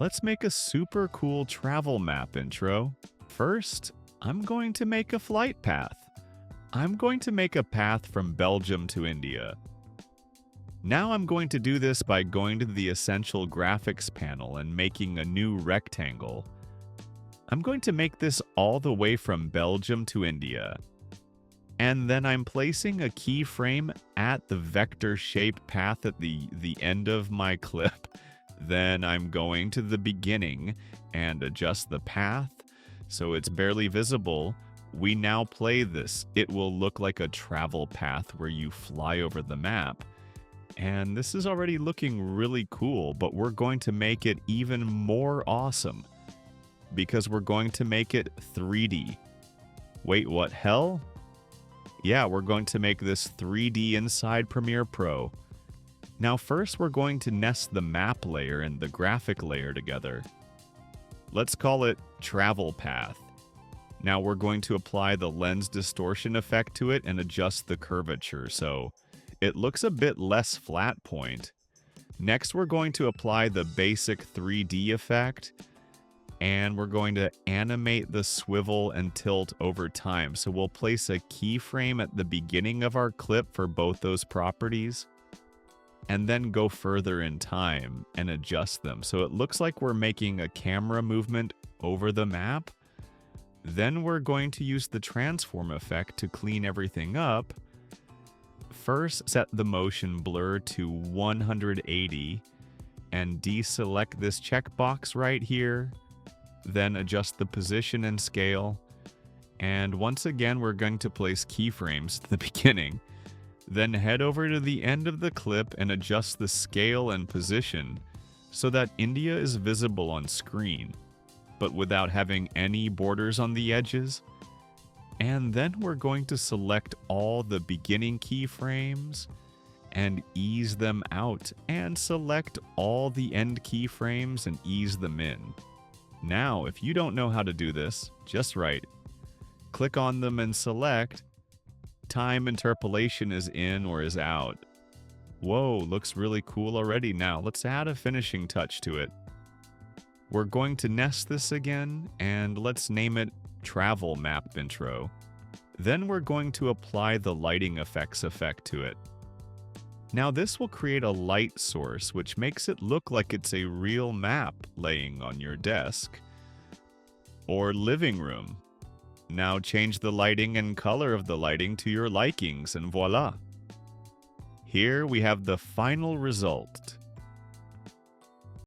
Let's make a super cool travel map intro. First, I'm going to make a flight path. I'm going to make a path from Belgium to India. Now I'm going to do this by going to the Essential Graphics panel and making a new rectangle. I'm going to make this all the way from Belgium to India. And then I'm placing a keyframe at the vector shape path at the end of my clip. Then I'm going to the beginning and adjust the path so it's barely visible. We now play this. It will look like a travel path where you fly over the map. And this is already looking really cool, but we're going to make it even more awesome because we're going to make it 3D. Wait, what hell? Yeah, we're going to make this 3D inside Premiere Pro. Now first we're going to nest the map layer and the graphic layer together. Let's call it Travel Path. Now we're going to apply the lens distortion effect to it and adjust the curvature so it looks a bit less flat point. Next we're going to apply the basic 3D effect and we're going to animate the swivel and tilt over time. So we'll place a keyframe at the beginning of our clip for both those properties and then go further in time and adjust them. So it looks like we're making a camera movement over the map. Then we're going to use the transform effect to clean everything up. First, set the motion blur to 180 and deselect this checkbox right here. Then adjust the position and scale. And once again, we're going to place keyframes to the beginning. Then head over to the end of the clip and adjust the scale and position so that India is visible on screen, but without having any borders on the edges. And then we're going to select all the beginning keyframes and ease them out, and select all the end keyframes and ease them in. Now, if you don't know how to do this, just click on them and select time interpolation is in or is out. Whoa, looks really cool already. Now let's add a finishing touch to it. We're going to nest this again and let's name it Travel Map Intro. Then we're going to apply the lighting effects effect to it. Now this will create a light source which makes it look like it's a real map laying on your desk or living room. Now change the lighting and color of the lighting to your likings and voila. Here we have the final result.